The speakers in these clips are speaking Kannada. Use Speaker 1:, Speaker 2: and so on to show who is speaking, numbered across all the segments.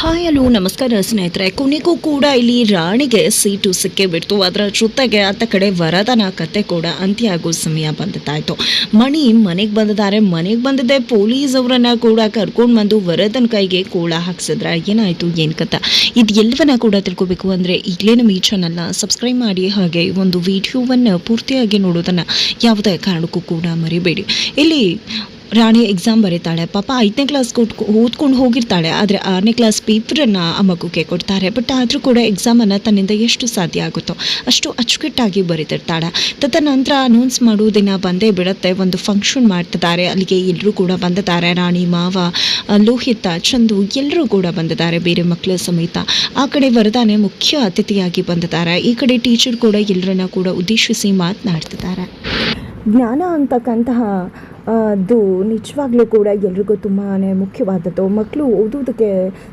Speaker 1: ಹಾಯ್ ಹಲೋ ನಮಸ್ಕಾರ ಸ್ನೇಹಿತರೆ. ಕೊನೆಗೂ ಕೂಡ ಇಲ್ಲಿ ರಾಣಿಗೆ ಸೀಟು ಸಿಕ್ಕೇ ಬಿಡ್ತು. ಅದರ ಜೊತೆಗೆ ಆತ ಕಡೆ ವರದನ ಕತೆ ಕೂಡ ಅಂತ್ಯ ಆಗೋ ಸಮಯ ಬಂದಿದ್ದಾಯಿತು. ಮಣಿ ಮನೆಗೆ ಬಂದಿದ್ದಾರೆ. ಮನೆಗೆ ಬಂದಿದ್ದೆ ಪೊಲೀಸ್ ಅವರನ್ನ ಕೂಡ ಕರ್ಕೊಂಡು ಬಂದು ವರದನ ಕೈಗೆ ಕೋಳ ಹಾಕ್ಸಿದ್ರೆ ಏನಾಯಿತು ಏನು ಕಥ ಇದು ಎಲ್ಲವನ್ನ ಕೂಡ ತಿಳ್ಕೊಬೇಕು ಅಂದರೆ ಈಗಲೇ ನಮ್ಮ ಈ ಚಾನಲ್ನ ಸಬ್ಸ್ಕ್ರೈಬ್ ಮಾಡಿ, ಹಾಗೆ ಒಂದು ವಿಡಿಯೋವನ್ನು ಪೂರ್ತಿಯಾಗಿ ನೋಡೋದನ್ನು ಯಾವುದೇ ಕಾರಣಕ್ಕೂ ಕೂಡ ಮರಿಬೇಡಿ. ಇಲ್ಲಿ ರಾಣಿ ಎಕ್ಸಾಮ್ ಬರೀತಾಳೆ. ಪಾಪ 5ನೇ ಕ್ಲಾಸ್ ಓದ್ಕೊಂಡು ಹೋಗಿರ್ತಾಳೆ, ಆದರೆ 6ನೇ ಕ್ಲಾಸ್ ಪೇಪರನ್ನು ಆ ಮಗುಗೆ ಕೊಡ್ತಾರೆ. ಬಟ್ ಆದರೂ ಕೂಡ ಎಕ್ಸಾಮನ್ನು ತನ್ನಿಂದ ಎಷ್ಟು ಸಾಧ್ಯ ಆಗುತ್ತೋ ಅಷ್ಟು ಅಚ್ಚುಕಟ್ಟಾಗಿ ಬರೀತಿರ್ತಾಳೆ. ತದನಂತರ ಅನೌನ್ಸ್ ಮಾಡೋ ದಿನ ಬಂದೇ ಬಿಡುತ್ತೆ. ಒಂದು ಫಂಕ್ಷನ್ ಮಾಡ್ತಿದ್ದಾರೆ, ಅಲ್ಲಿಗೆ ಎಲ್ಲರೂ ಕೂಡ ಬಂದಿದ್ದಾರೆ. ರಾಣಿ ಮಾವ, ಲೋಹಿತ, ಚಂದು ಎಲ್ಲರೂ ಕೂಡ ಬಂದಿದ್ದಾರೆ, ಬೇರೆ ಮಕ್ಕಳ ಸಮೇತ. ಆ ಕಡೆ ವರದಾನೆ ಮುಖ್ಯ ಅತಿಥಿಯಾಗಿ ಬಂದಿದ್ದಾರೆ. ಈ ಕಡೆ ಟೀಚರ್ ಕೂಡ ಎಲ್ಲರನ್ನ ಕೂಡ ಉದ್ದೇಶಿಸಿ ಮಾತನಾಡ್ತಿದ್ದಾರೆ. ಜ್ಞಾನ ಅಂತಕ್ಕಂತಹ ಅದು ನಿಜವಾಗ್ಲೂ ಕೂಡ ಎಲ್ರಿಗೂ ತುಂಬಾ ಮುಖ್ಯವಾದದ್ದು. ಮಕ್ಕಳು ಓದೋದಕ್ಕೆ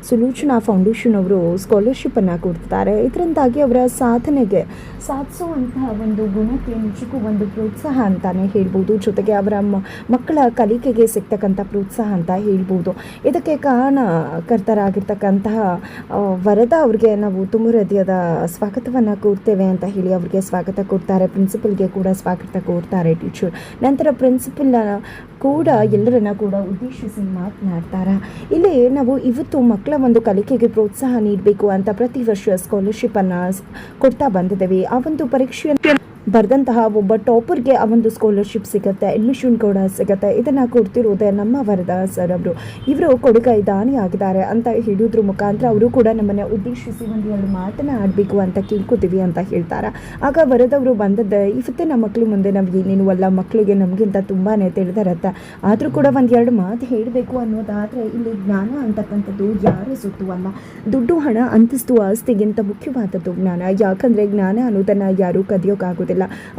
Speaker 1: ಸುಲೋಚನಾ ಫೌಂಡೇಶನ್ ಅವರು ಸ್ಕಾಲರ್ಶಿಪ್ಪನ್ನು ಕೊಡ್ತಾರೆ. ಇದರಿಂದಾಗಿ ಅವರ ಸಾಧನೆಗೆ ಸಾಧಿಸುವಂತಹ ಒಂದು ಗುಣಕ್ಕೆ ನಿಜಕ್ಕೂ ಒಂದು ಪ್ರೋತ್ಸಾಹ ಅಂತಲೇ ಹೇಳ್ಬೋದು. ಜೊತೆಗೆ ಅವರ ಮಕ್ಕಳ ಕಲಿಕೆಗೆ ಸಿಗ್ತಕ್ಕಂಥ ಪ್ರೋತ್ಸಾಹ ಅಂತ ಹೇಳ್ಬೋದು. ಇದಕ್ಕೆ ಕಾರಣಕರ್ತರಾಗಿರ್ತಕ್ಕಂತಹ ವರದಾ ಅವ್ರಿಗೆ ನಾವು ತುಂಬ ಹೃದಯದ ಸ್ವಾಗತವನ್ನು ಕೋರ್ತೇವೆ ಅಂತ ಹೇಳಿ ಅವ್ರಿಗೆ ಸ್ವಾಗತ ಕೊಡ್ತಾರೆ. ಪ್ರಿನ್ಸಿಪಲ್ಗೆ ಕೂಡ ಸ್ವಾಗತ ಕೋರ್ತಾರೆ ಟೀಚರ್. ನಂತರ ಪ್ರಿನ್ಸಿಪಲ್ ಕೂಡ ಎಲ್ಲರನ್ನ ಕೂಡ ಉದ್ದೇಶಿಸಿ ಮಾತನಾಡ್ತಾರೆ. ಇಲ್ಲಿ ನಾವು ಇವತ್ತು ಮಕ್ಕಳ ಒಂದು ಕಲಿಕೆಗೆ ಪ್ರೋತ್ಸಾಹ ನೀಡಬೇಕು ಅಂತ ಪ್ರತಿ ವರ್ಷ ಸ್ಕಾಲರ್ಶಿಪ್ಪನ್ನು ಕೊಡ್ತಾ ಬಂದಿದ್ದೇವೆ. ಆ ಒಂದು ಪರೀಕ್ಷೆಯನ್ನು ಬರೆದಂತಹ ಒಬ್ಬ ಟಾಪರ್ಗೆ ಆ ಒಂದು ಸ್ಕಾಲರ್ಶಿಪ್ ಸಿಗುತ್ತೆ, ಅಡ್ಮಿಷನ್ ಕೂಡ ಸಿಗುತ್ತೆ. ಇದನ್ನು ಕೊಡ್ತಿರೋದೇ ನಮ್ಮ ವರದಾ ಸರ್ ಅವರು. ಇವರು ಕೊಡುಗೈ ದಾನಿ ಆಗಿದ್ದಾರೆ ಅಂತ ಹೇಳೋದ್ರ ಮುಖಾಂತರ ಅವರು ಕೂಡ ನಮ್ಮನ್ನು ಉದ್ದೇಶಿಸಿ ಒಂದೆರಡು ಮಾತನ್ನ ಆಡಬೇಕು ಅಂತ ಕೇಳ್ಕೊತೀವಿ ಅಂತ ಹೇಳ್ತಾರೆ. ಆಗ ವರದವರು ಬಂದದ್ದು ಇವತ್ತಿನ ಮಕ್ಕಳು ಮುಂದೆ ನಾವು ಏನೇನು ಅಲ್ಲ, ಮಕ್ಕಳಿಗೆ ನಮಗಿಂತ ತುಂಬಾ ತಿಳಿದಿರುತ್ತೆ. ಆದರೂ ಕೂಡ ಒಂದೆರಡು ಮಾತು ಹೇಳಬೇಕು ಅನ್ನೋದಾದರೆ ಇಲ್ಲಿ ಜ್ಞಾನ ಅಂತಕ್ಕಂಥದ್ದು ಯಾರ ಸುತ್ತು ಅಲ್ಲ. ದುಡ್ಡು, ಹಣ, ಅಂತಸ್ತು, ಆಸ್ತಿಗಿಂತ ಮುಖ್ಯವಾದದ್ದು ಜ್ಞಾನ. ಯಾಕಂದರೆ ಜ್ಞಾನ ಅನ್ನೋದನ್ನು ಯಾರೂ ಕದಿಯೋಕ್ಕಾಗೋದಿಲ್ಲ.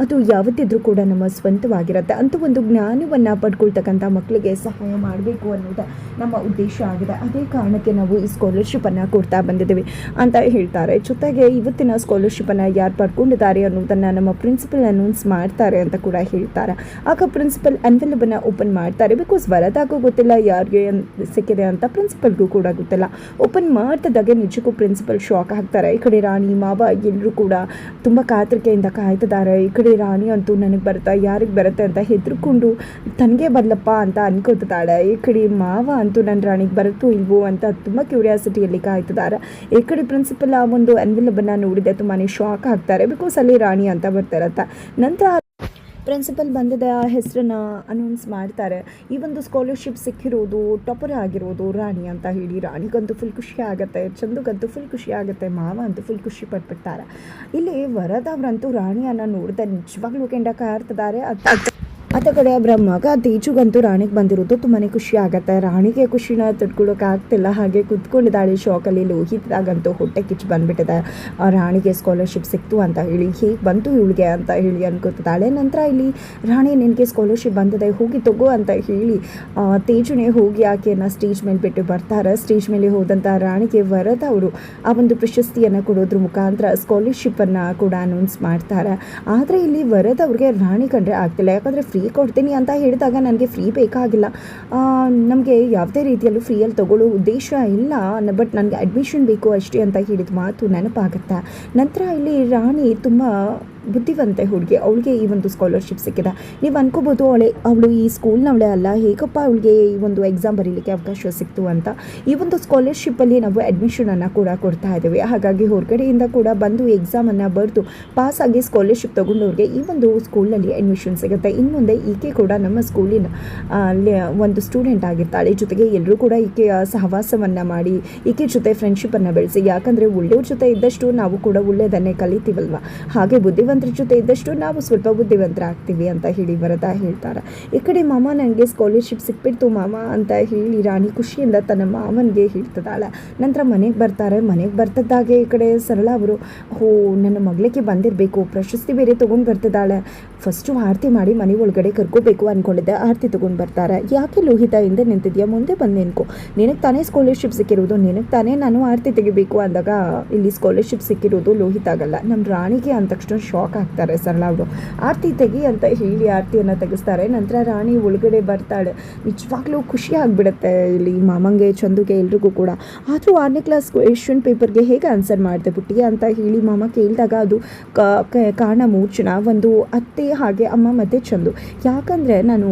Speaker 1: ಅದು ಯಾವತ್ತಿದ್ರೂ ಕೂಡ ನಮ್ಮ ಸ್ವಂತವಾಗಿರುತ್ತೆ. ಅಂತ ಒಂದು ಜ್ಞಾನವನ್ನು ಪಡ್ಕೊಳ್ತಕ್ಕಂಥ ಮಕ್ಕಳಿಗೆ ಸಹಾಯ ಮಾಡಬೇಕು ಅನ್ನೋದು ನಮ್ಮ ಉದ್ದೇಶ ಆಗಿದೆ. ಅದೇ ಕಾರಣಕ್ಕೆ ನಾವು ಈ ಸ್ಕಾಲರ್ಶಿಪ್ಪನ್ನು ಕೊಡ್ತಾ ಬಂದಿದ್ದೀವಿ ಅಂತ ಹೇಳ್ತಾರೆ. ಜೊತೆಗೆ ಇವತ್ತಿನ ಸ್ಕಾಲರ್ಶಿಪ್ಪನ್ನು ಯಾರು ಪಡ್ಕೊಂಡಿದ್ದಾರೆ ಅನ್ನೋದನ್ನು ನಮ್ಮ ಪ್ರಿನ್ಸಿಪಲ್ ಅನೌನ್ಸ್ ಮಾಡ್ತಾರೆ ಅಂತ ಕೂಡ ಹೇಳ್ತಾರೆ. ಆಗ ಪ್ರಿನ್ಸಿಪಲ್ ಎನ್ವೆಲಪನ್ನು ಓಪನ್ ಮಾಡ್ತಾರೆ. ಬಿಕಾಸ್ ವರದಾಗೂ ಗೊತ್ತಿಲ್ಲ ಯಾರಿಗೆ ಸಿಕ್ಕಿದೆ ಅಂತ, ಪ್ರಿನ್ಸಿಪಲ್ಗೂ ಕೂಡ ಗೊತ್ತಿಲ್ಲ. ಓಪನ್ ಮಾಡ್ತಿದ್ದಾಗೆ ನಿಜಕ್ಕೂ ಪ್ರಿನ್ಸಿಪಲ್ ಶಾಕ್ ಆಗ್ತಾರೆ. ಈ ಕಡೆ ರಾಣಿ ಮಾವ ಎಲ್ಲರೂ ಕೂಡ ತುಂಬ ಕಾತರಿಕೆಯಿಂದ ಕಾಯ್ತಿದ್ದಾರೆ. ಈ ಕಡೆ ರಾಣಿ ಅಂತೂ ನನಗೆ ಬರುತ್ತಾ, ಯಾರಿಗೆ ಬರುತ್ತೆ ಅಂತ ಹೆದರ್ಕೊಂಡು ತನಗೆ ಬರಲಪ್ಪ ಅಂತ ಅನ್ಕೋತಿದ್ದಾಳೆ. ಈ ಕಡೆ ಮಾವ ಅಂತೂ ನನ್ನ ರಾಣಿಗೆ ಬರುತ್ತೋ ಇಲ್ವೋ ಅಂತ ತುಂಬ ಕ್ಯೂರಿಯಾಸಿಟಿಯಲ್ಲಿ ಕಾಯ್ತಿದ್ದಾರೆ. ಈ ಕಡೆ ಪ್ರಿನ್ಸಿಪಲ್ ಆ ಒಂದು ಎನ್ವೆಲಪನ್ನು ನೋಡಿದೆ ತುಂಬಾ ಶಾಕ್ ಆಗ್ತಾರೆ. ಬಿಕಾಸ್ ಅಲ್ಲಿ ರಾಣಿ ಅಂತ ಬರ್ತಿರತ್ತೆ. ನಂತರ ಪ್ರಿನ್ಸಿಪಲ್ ಬಂದಿದೆ, ಆ ಹೆಸರನ್ನು ಅನೌನ್ಸ್ ಮಾಡ್ತಾರೆ. ಈ ಒಂದು ಸ್ಕಾಲರ್ಶಿಪ್ ಸಿಕ್ಕಿರೋದು, ಟಾಪರ್ ಆಗಿರೋದು ರಾಣಿ ಅಂತ ಹೇಳಿ. ರಾಣಿಗಂತೂ ಫುಲ್ ಖುಷಿ ಆಗುತ್ತೆ, ಚಂದುಗಂತೂ ಫುಲ್ ಖುಷಿ ಆಗುತ್ತೆ, ಮಾವ ಅಂತೂ ಫುಲ್ ಖುಷಿ ಪಟ್ಬಿಡ್ತಾರೆ. ಇಲ್ಲಿ ವರದವರಂತೂ ರಾಣಿಯನ್ನು ನೋಡಿದೆ ನಿಜವಾಗ್ಲೂ ಕೆಂಡಕ ಹಾರ್ತಿದ್ದಾರೆ. ಆತ ಕಡೆ ಅವರ ಮಗ ತೇಜುಗಂತೂ ರಾಣಿಗೆ ಬಂದಿರೋದು ತುಂಬಾ ಖುಷಿ ಆಗುತ್ತೆ. ರಾಣಿಗೆ ಖುಷಿನ ತಡ್ಕೊಳ್ಳೋಕ್ಕಾಗ್ತಿಲ್ಲ, ಹಾಗೆ ಕುತ್ಕೊಂಡಿದ್ದಾಳೆ ಶಾಕಲ್ಲಿ. ಲೋಹಿತದಾಗಂತೂ ಹೊಟ್ಟೆ ಕಿಚ್ಚು ಬಂದುಬಿಟ್ಟಿದೆ. ರಾಣಿಗೆ ಸ್ಕಾಲರ್ಶಿಪ್ ಸಿಕ್ತು ಅಂತ ಹೇಳಿ, ಹೇಗೆ ಬಂತು ಇವಳಿಗೆ ಅಂತ ಹೇಳಿ ಅನ್ಕೋತಿದ್ದಾಳೆ. ನಂತರ ಇಲ್ಲಿ ರಾಣಿ ನಿನಗೆ ಸ್ಕಾಲರ್ಶಿಪ್ ಬಂದಿದೆ, ಹೋಗಿ ತಗೋ ಅಂತ ಹೇಳಿ ತೇಜುನೇ ಹೋಗಿ ಆಕೆಯನ್ನು ಸ್ಟೇಜ್ ಮೇಲೆ ಬಿಟ್ಟು ಬರ್ತಾರೆ. ಸ್ಟೇಜ್ ಮೇಲೆ ಹೋದಂಥ ರಾಣಿಗೆ ವರದ ಅವರು ಆ ಒಂದು ಪ್ರಶಸ್ತಿಯನ್ನು ಕೊಡೋದ್ರ ಮುಖಾಂತರ ಸ್ಕಾಲರ್ಶಿಪ್ಪನ್ನು ಕೂಡ ಅನೌನ್ಸ್ ಮಾಡ್ತಾರೆ. ಆದರೆ ಇಲ್ಲಿ ವರದ ಅವ್ರಿಗೆ ರಾಣಿ ಕಂಡ್ರೆ ಆಗ್ತಿಲ್ಲ. ಯಾಕಂದರೆ ಫ್ರೀ ಕೊಡ್ತೀನಿ ಅಂತ ಹೇಳಿದಾಗ ನನಗೆ ಫ್ರೀ ಬೇಕಾಗಿಲ್ಲ, ನಮಗೆ ಯಾವುದೇ ರೀತಿಯಲ್ಲೂ ಫ್ರೀಯಲ್ಲಿ ತಗೊಳ್ಳೋ ಉದ್ದೇಶ ಇಲ್ಲ, ಬಟ್ ನನಗೆ ಅಡ್ಮಿಷನ್ ಬೇಕು ಅಷ್ಟೇ ಅಂತ ಹೇಳಿದ ಮಾತು ನೆನಪಾಗುತ್ತೆ. ನಂತರ ಇಲ್ಲಿ ರಾಣಿ ತುಂಬ ಬುದ್ಧಿವಂತೆ ಹುಡುಗಿ, ಅವಳಿಗೆ ಈ ಒಂದು ಸ್ಕಾಲರ್ಶಿಪ್ ಸಿಕ್ಕಿದೆ. ನೀವು ಅನ್ಕೋಬೋದು ಅವಳು ಈ ಸ್ಕೂಲ್ನವಳೆ ಅಲ್ಲ, ಹೇಗಪ್ಪ ಅವಳಿಗೆ ಈ ಒಂದು ಎಕ್ಸಾಮ್ ಬರೀಲಿಕ್ಕೆ ಅವಕಾಶ ಸಿಕ್ತು ಅಂತ. ಈ ಒಂದು ಸ್ಕಾಲರ್ಶಿಪ್ಪಲ್ಲಿ ನಾವು ಅಡ್ಮಿಷನನ್ನು ಕೂಡ ಕೊಡ್ತಾ ಇದ್ದೀವಿ. ಹಾಗಾಗಿ ಹೊರಗಡೆಯಿಂದ ಕೂಡ ಬಂದು ಎಕ್ಸಾಮನ್ನು ಬರೆದು ಪಾಸಾಗಿ ಸ್ಕಾಲರ್ಶಿಪ್ ತೊಗೊಂಡವ್ರಿಗೆ ಈ ಒಂದು ಸ್ಕೂಲಲ್ಲಿ ಅಡ್ಮಿಷನ್ ಸಿಗುತ್ತೆ. ಇನ್ನು ಮುಂದೆ ಈಕೆ ಕೂಡ ನಮ್ಮ ಸ್ಕೂಲಿನ ಒಂದು ಸ್ಟೂಡೆಂಟ್ ಆಗಿರ್ತಾಳೆ. ಜೊತೆಗೆ ಎಲ್ಲರೂ ಕೂಡ ಈಕೆಯ ಸಹವಾಸವನ್ನು ಮಾಡಿ ಈಕೆ ಜೊತೆ ಫ್ರೆಂಡ್ಶಿಪ್ಪನ್ನು ಬೆಳೆಸಿ, ಯಾಕಂದರೆ ಒಳ್ಳೆಯವ್ರ ಜೊತೆ ಇದ್ದಷ್ಟು ನಾವು ಕೂಡ ಒಳ್ಳೆಯದನ್ನೇ ಕಲಿತೀವಲ್ವ, ಹಾಗೆ ಬುದ್ಧಿವಂತರ ಜೊತೆ ಇದ್ದಷ್ಟು ನಾವು ಸ್ವಲ್ಪ ಬುದ್ಧಿವಂತರಾಗ್ತೀವಿ ಅಂತ ಹೇಳಿ ವರದಾ ಹೇಳ್ತಾರೆ. ಈ ಕಡೆ ಮಾಮ ನನಗೆ ಸ್ಕಾಲರ್ಶಿಪ್ ಸಿಕ್ಬಿಡ್ತು ಮಾಮ ಅಂತ ಹೇಳಿ ರಾಣಿ ಖುಷಿಯಿಂದ ತನ್ನ ಮಾವನಿಗೆ ಹೇಳ್ತಿದ್ದಾಳೆ. ನಂತರ ಮನೆಗೆ ಬರ್ತಾರೆ. ಮನೆಗೆ ಬರ್ತಿದ್ದಾಗೆ ಈ ಕಡೆ ಸರಳ ಅವರು, ನನ್ನ ಮಗಳಿಗೆ ಬಂದಿರಬೇಕು, ಪ್ರಶಸ್ತಿ ಬೇರೆ ತೊಗೊಂಡು ಬರ್ತಿದ್ದಾಳೆ, ಫಸ್ಟು ಆರತಿ ಮಾಡಿ ಮನೆ ಒಳಗಡೆ ಕರ್ಕೋಬೇಕು ಅಂದ್ಕೊಂಡಿದ್ದೆ. ಆರತಿ ತೊಗೊಂಡು ಬರ್ತಾರೆ. ಯಾಕೆ ಲೋಹಿತ ಹಿಂದೆ ನಿಂತಿದ್ಯಾ, ಮುಂದೆ ಬಂದು ನಿನ್ಕೋ, ನಿನಗೆ ತಾನೇ ಸ್ಕಾಲರ್ಶಿಪ್ ಸಿಕ್ಕಿರೋದು, ನಿನಗೆ ತಾನೇ ನಾನು ಆರತಿ ತೆಗಿಬೇಕು ಅಂದಾಗ ಇಲ್ಲಿ ಸ್ಕಾಲರ್ಶಿಪ್ ಸಿಕ್ಕಿರೋದು ಲೋಹಿತ ಆಗಲ್ಲ, ನಮ್ಮ ರಾಣಿಗೆ ಅಂದ ತಕ್ಷಣ ಶಾಕ್ ಶಾಕ್ ಆಗ್ತಾರೆ ಸರಳ ಅವರು. ಆರತಿ ತೆಗಿ ಅಂತ ಹೇಳಿ ಆರತಿಯನ್ನು ತೆಗೆಸ್ತಾರೆ. ನಂತರ ರಾಣಿ ಒಳಗಡೆ ಬರ್ತಾಳೆ. ನಿಜವಾಗ್ಲೂ ಖುಷಿ ಆಗಿಬಿಡುತ್ತೆ ಇಲ್ಲಿ ಮಾಮಂಗೆ, ಚಂದುಗೆ, ಎಲ್ರಿಗೂ ಕೂಡ. ಆದರೂ 6ನೇ ಕ್ಲಾಸ್ ಕ್ವೆಶ್ಚನ್ ಪೇಪರ್ಗೆ ಹೇಗೆ ಆನ್ಸರ್ ಮಾಡಿದೆ ಪುಟ್ಟಿ ಅಂತ ಹೇಳಿ ಮಾಮ ಕೇಳಿದಾಗ ಅದು ಕಾರಣ 3 ಜನ, ಒಂದು ಅತ್ತೆ, ಹಾಗೆ ಅಮ್ಮ ಮತ್ತು ಚಂದು. ಯಾಕಂದರೆ ನಾನು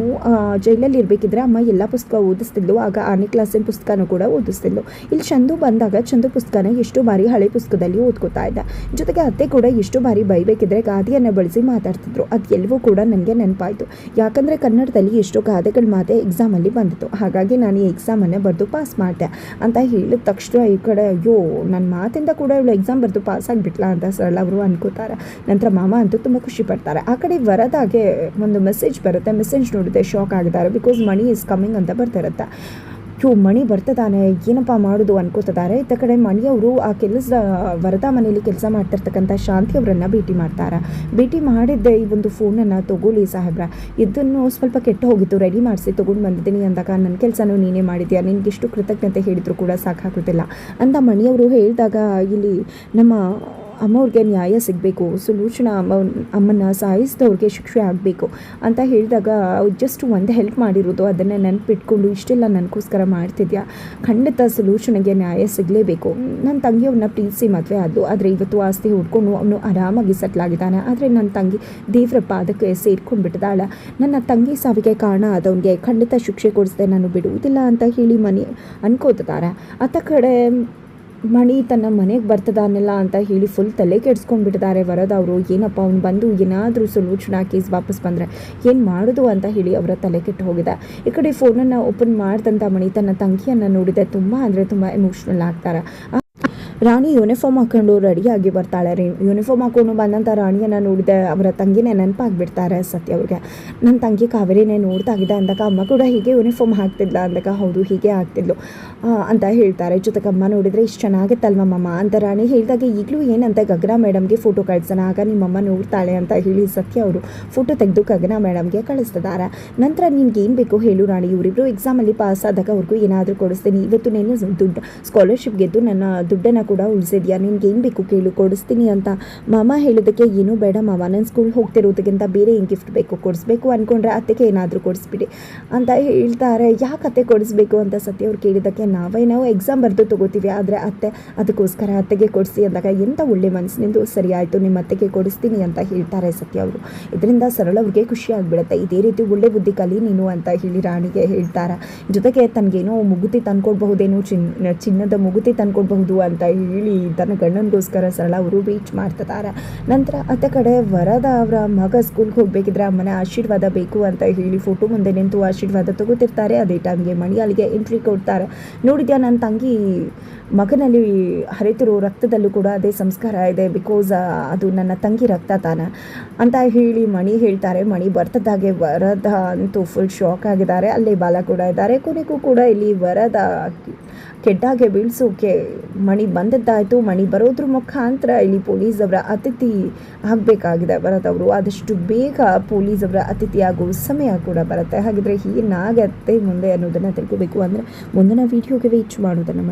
Speaker 1: ಜೈಲಲ್ಲಿ ಇರಬೇಕಿದ್ರೆ ಅಮ್ಮ ಎಲ್ಲ ಪುಸ್ತಕ ಓದಿಸ್ತಿದ್ಲು, ಆಗ 6ನೇ ಕ್ಲಾಸಿನ ಪುಸ್ತಕನೂ ಕೂಡ ಓದಿಸ್ತಿದ್ಲು. ಇಲ್ಲಿ ಚಂದು ಬಂದಾಗ ಚಂದು ಪುಸ್ತಕನ ಎಷ್ಟು ಬಾರಿ ಹಳೆ ಪುಸ್ತಕದಲ್ಲಿ ಓದ್ಕೋತಾ ಇದ್ದ. ಜೊತೆಗೆ ಅತ್ತೆ ಕೂಡ ಎಷ್ಟು ಬಾರಿ ಬೈಬೇಕಿದ್ರೆ ಗಾದೆಯನ್ನು ಬಳಸಿ ಮಾತಾಡ್ತಿದ್ರು. ಅದು ಎಲ್ಲವೂ ಕೂಡ ನನಗೆ ನೆನಪಾಯಿತು. ಯಾಕಂದರೆ ಕನ್ನಡದಲ್ಲಿ ಎಷ್ಟೋ ಗಾದೆಗಳ ಮಾತೆ ಎಕ್ಸಾಮಲ್ಲಿ ಬಂದಿತ್ತು. ಹಾಗಾಗಿ ನಾನು ಈ ಎಕ್ಸಾಮನ್ನೇ ಬರೆದು ಪಾಸ್ ಮಾಡಿದೆ ಅಂತ ಹೇಳಿದ ತಕ್ಷಣ ಈ ಕಡೆ ಅಯ್ಯೋ ನನ್ನ ಮಾತಿಂದ ಕೂಡ ಇವಳು ಎಕ್ಸಾಮ್ ಬರೆದು ಪಾಸ್ ಆಗಿಬಿಟ್ಲಾ ಅಂತ ಸರಳ ಅವರು ಅನ್ಕೋತಾರೆ. ನಂತರ ಮಾಮ ಅಂತೂ ತುಂಬ ಖುಷಿ ಪಡ್ತಾರೆ. ಆ ಕಡೆ ವರದಾಗೆ ಒಂದು ಮೆಸೇಜ್ ಬರುತ್ತೆ. ಮೆಸೇಜ್ ನೋಡಿದೆ ಶಾಕ್ ಆಗಿದ್ದಾರೆ. ಬಿಕಾಸ್ ಮಣಿ ಈಸ್ ಕಮ್ಮಿಂಗ್ ಅಂತ ಬರ್ತಿರುತ್ತೆ. ಮಣಿ ಬರ್ತದಾನೆ, ಏನಪ್ಪ ಮಾಡೋದು ಅನ್ಕೋತಿದ್ದಾರೆ. ಇತ್ತ ಕಡೆ ಮಣಿಯವರು ಆ ವರದಾ ಮನೆಯಲ್ಲಿ ಕೆಲಸ ಮಾಡ್ತಿರ್ತಕ್ಕಂಥ ಶಾಂತಿ ಅವರನ್ನು ಭೇಟಿ ಮಾಡ್ತಾರೆ. ಭೇಟಿ ಮಾಡಿದ್ದೆ ಈ ಒಂದು ಫೋನನ್ನು ತೊಗೊಳ್ಳಿ ಸಾಹೇಬ್ರ, ಇದನ್ನು ಸ್ವಲ್ಪ ಕೆಟ್ಟು ಹೋಗಿತ್ತು, ರೆಡಿ ಮಾಡಿಸಿ ತೊಗೊಂಡು ಬಂದಿದ್ದೀನಿ ಅಂದಾಗ ನನ್ನ ಕೆಲಸನೂ ನೀನೇ ಮಾಡಿದ್ಯಾ, ನಿನಗಿಷ್ಟು ಕೃತಜ್ಞತೆ ಹೇಳಿದ್ರು ಕೂಡ ಸಾಕಾಗೋದಿಲ್ಲ ಅಂತ ಮಣಿಯವರು ಹೇಳಿದಾಗ ಇಲ್ಲಿ ನಮ್ಮ ಅಮ್ಮವ್ರಿಗೆ ನ್ಯಾಯ ಸಿಗಬೇಕು, ಸುಲೋಚನಾ ಅಮ್ಮನ ಸಾಯಿಸಿದವ್ರಿಗೆ ಶಿಕ್ಷೆ ಆಗಬೇಕು ಅಂತ ಹೇಳಿದಾಗ ಜಸ್ಟ್ ಒಂದು ಹೆಲ್ಪ್ ಮಾಡಿರೋದು, ಅದನ್ನು ನೆನಪಿಟ್ಕೊಂಡು ಇಷ್ಟೆಲ್ಲ ನನಗೋಸ್ಕರ ಮಾಡ್ತಿದ್ಯಾ, ಖಂಡಿತ ಸುಲೋಚನೆಗೆ ನ್ಯಾಯ ಸಿಗಲೇಬೇಕು. ನನ್ನ ತಂಗಿಯವ್ರನ್ನ ಪ್ರೀತಿಸಿ ಮದುವೆ ಆದಳು, ಆದರೆ ಇವತ್ತು ಆಸ್ತಿ ಹುಡ್ಕೊಂಡು ಅವನು ಆರಾಮಾಗಿ ಸೆಟ್ಲಾಗಿದ್ದಾನೆ. ಆದರೆ ನನ್ನ ತಂಗಿ ದೇವರ ಪಾದಕ್ಕೆ ಸೇರ್ಕೊಂಡು ಬಿಟ್ಟಿದ್ದಾಳೆ. ನನ್ನ ತಂಗಿ ಸಾವಿಗೆ ಕಾರಣ ಆದವನಿಗೆ ಖಂಡಿತ ಶಿಕ್ಷೆ ಕೊಡಿಸದೆ ನಾನು ಬಿಡುವುದಿಲ್ಲ ಅಂತ ಹೇಳಿ ಮನೆ ಅನ್ಕೋತಿದ್ದಾರೆ. ಅತ್ತ ಕಡೆ ಮಣಿ ತನ್ನ ಮನೆಗೆ ಬರ್ತದಾನೆಲ್ಲ ಅಂತ ಹೇಳಿ ಫುಲ್ ತಲೆ ಕೆಡಿಸ್ಕೊಂಡ್ಬಿಟ್ಟಿದ್ದಾರೆ ವರದ ಅವರು. ಏನಪ್ಪ ಅವ್ನು ಬಂದು ಏನಾದರೂ ಸೊಲ್ಯೂಷನ್ ಕೇಸ್ ವಾಪಸ್ ಬಂದರೆ ಏನು ಮಾಡೋದು ಅಂತ ಹೇಳಿ ಅವರ ತಲೆ ಕೆಟ್ಟು ಹೋಗಿದೆ. ಈ ಕಡೆ ಫೋನನ್ನು ಓಪನ್ ಮಾಡಿದಂಥ ಮಣಿ ತನ್ನ ತಂಗಿಯನ್ನು ನೋಡಿದೆ. ತುಂಬ ಅಂದರೆ ತುಂಬ ಎಮೋಷ್ನಲ್ ಆಗ್ತಾರೆ. ರಾಣಿ ಯೂನಿಫಾರ್ಮ್ ಹಾಕೊಂಡು ರೆಡಿಯಾಗಿ ಬರ್ತಾಳೆ. ಯೂನಿಫಾರ್ಮ್ ಹಾಕೊಂಡು ಬಂದಂಥ ರಾಣಿಯನ್ನು ನೋಡಿದೆ ಅವರ ತಂಗಿನೇ ನೆನಪಾಗಿಬಿಡ್ತಾರೆ ಸತ್ಯ ಅವ್ರಿಗೆ. ನನ್ನ ತಂಗಿ ಕಾವೇರಿನೇ ನೋಡ್ತಾಗಿದೆ ಅಂದಾಗ ಅಮ್ಮ ಕೂಡ ಹೀಗೆ ಯೂನಿಫಾರ್ಮ್ ಹಾಕ್ತಿದ್ಲ ಅಂದಾಗ ಹೌದು ಹೀಗೆ ಆಗ್ತಿದ್ಲು ಅಂತ ಹೇಳ್ತಾರೆ. ಜೊತೆಗೆ ಅಮ್ಮ ನೋಡಿದರೆ ಇಷ್ಟು ಚೆನ್ನಾಗಿತ್ತಲ್ವ ಮಮ್ಮ ಅಂತ ರಾಣಿ ಹೇಳಿದಾಗ ಈಗಲೂ ಏನಂತ ಗಗನ ಮೇಡಮ್ಗೆ ಫೋಟೋ ಕಳಿಸೋಣ, ಆಗ ನಿಮ್ಮಮ್ಮ ನೋಡ್ತಾಳೆ ಅಂತ ಹೇಳಿ ಸತ್ಯ ಅವರು ಫೋಟೋ ತೆಗೆದು ಗಗನ ಮೇಡಮ್ಗೆ ಕಳಿಸ್ತಿದ್ದಾರೆ. ನಂತರ ನಿನ್ಗೆ ಏನು ಬೇಕು ಹೇಳು ರಾಣಿ, ಇವರಿಬ್ಬರು ಎಕ್ಸಾಮಲ್ಲಿ ಪಾಸ್ ಆದಾಗ ಅವ್ರಿಗೂ ಏನಾದರೂ ಕೊಡಿಸ್ತೀನಿ, ಇವತ್ತು ನೀನು ದುಡ್ಡು ಸ್ಕಾಲರ್ಶಿಪ್ ಗೆದ್ದು ನನ್ನ ದುಡ್ಡನ್ನು ಕೂಡ ಉಳಿಸಿದ್ಯಾ, ನಿನ್ಗೆ ಏನು ಬೇಕು ಕೇಳು ಕೊಡಿಸ್ತೀನಿ ಅಂತ ಮಾಮ ಹೇಳಿದ್ದಕ್ಕೆ ಏನೂ ಬೇಡ ಮಾವ, ನಾನು ಸ್ಕೂಲ್ ಹೋಗ್ತಿರೋದಕ್ಕಿಂತ ಬೇರೆ ಏನು ಗಿಫ್ಟ್ ಬೇಕು ಕೊಡಿಸ್ಬೇಕು ಅಂದ್ಕೊಂಡ್ರೆ ಅತ್ತೆಗೆ ಏನಾದರೂ ಕೊಡಿಸ್ಬಿಡಿ ಅಂತ ಹೇಳ್ತಾರೆ. ಯಾಕೆ ಅತ್ತೆ ಕೊಡಿಸ್ಬೇಕು ಅಂತ ಸತ್ಯ ಅವ್ರು ಕೇಳಿದ್ದಕ್ಕೆ ನಾವು ಎಕ್ಸಾಮ್ ಬರೆದು ತೊಗೋತೀವಿ, ಆದರೆ ಅತ್ತೆ ಅದಕ್ಕೋಸ್ಕರ ಅತ್ತೆಗೆ ಕೊಡಿಸಿ ಅಂದಾಗ ಎಂಥ ಒಳ್ಳೆ ಮನಸ್ಸಿನಿಂದ ಸರಿ ಆಯಿತು ನಿಮ್ಮ ಅತ್ತೆಗೆ ಕೊಡಿಸ್ತೀನಿ ಅಂತ ಹೇಳ್ತಾರೆ ಸತ್ಯ ಅವರು. ಇದರಿಂದ ಸರಳ ಅವ್ರಿಗೆ ಖುಷಿ ಆಗಿಬಿಡುತ್ತೆ. ಇದೇ ರೀತಿ ಒಳ್ಳೆ ಬುದ್ಧಿ ಕಲಿ ನೀನು ಅಂತ ಹೇಳಿ ರಾಣಿಗೆ ಹೇಳ್ತಾರೆ. ಜೊತೆಗೆ ತನಗೇನೋ ಮುಗುತಿ ತಂದ್ಕೊಡ್ಬಹುದೇನೋ, ಚಿನ್ನದ ಮುಗುತಿ ತಂದ್ಕೊಡ್ಬಹುದು ಅಂತ ಹೇಳಿ ತನ್ನ ಗಂಡನಿಗೋಸ್ಕರ ಸರಳ ಅವರು ರೀಚ್ ಮಾಡ್ತಿದ್ದಾರೆ. ನಂತರ ಅತ್ತ ಕಡೆ ವರದ ಅವರ ಮಗ ಸ್ಕೂಲ್ಗೆ ಹೋಗಬೇಕಿದ್ರೆ ಅಮ್ಮನ ಆಶೀರ್ವಾದ ಬೇಕು ಅಂತ ಹೇಳಿ ಫೋಟೋ ಮುಂದೆ ನಿಂತು ಆಶೀರ್ವಾದ ತಗೋತಿರ್ತಾರೆ. ಅದೇ ಟೈಮ್ಗೆ ಮಣಿ ಅಲ್ಲಿಗೆ ಎಂಟ್ರಿ ಕೊಡ್ತಾರೆ. ನೋಡಿದ್ಯಾ ನನ್ನ ತಂಗಿ ಮಗನಲ್ಲಿ ಹರಿತಿರೋ ರಕ್ತದಲ್ಲೂ ಕೂಡ ಅದೇ ಸಂಸ್ಕಾರ ಇದೆ, ಬಿಕಾಸ್ ಅದು ನನ್ನ ತಂಗಿ ರಕ್ತ ತಾನ ಅಂತ ಹೇಳಿ ಮಣಿ ಹೇಳ್ತಾರೆ. ಮಣಿ ಬರ್ತದಾಗೆ ವರದ ಅಂತೂ ಫುಲ್ ಶಾಕ್ ಆಗಿದ್ದಾರೆ. ಅಲ್ಲೇ ಬಾಲ ಕೂಡ ಇದ್ದಾರೆ. ಕೊನೆಗೂ ಕೂಡ ಇಲ್ಲಿ ವರದ ಕೆಟ್ಟಾಗೆ ಬೀಳ್ಸೋಕೆ ಮಣಿ ಬಂದದ್ದಾಯಿತು. ಮಣಿ ಬರೋದ್ರ ಮುಖಾಂತರ ಇಲ್ಲಿ ಪೊಲೀಸ್ ಅವರ ಅತಿಥಿ ಆಗಬೇಕಾಗಿದೆ ವರದವರು. ಆದಷ್ಟು ಬೇಗ ಪೊಲೀಸ್ ಅವರ ಅತಿಥಿ ಆಗೋ ಸಮಯ ಕೂಡ ಬರುತ್ತೆ. ಹಾಗಿದ್ರೆ ಏನಾಗತ್ತೆ ಮುಂದೆ ಅನ್ನೋದನ್ನು ತಿಳ್ಕೋಬೇಕು ಅಂದರೆ ಮುಂದಿನ ವೀಡಿಯೋಗೆ ವೇಟ್ ಮಾಡೋದನ್ನು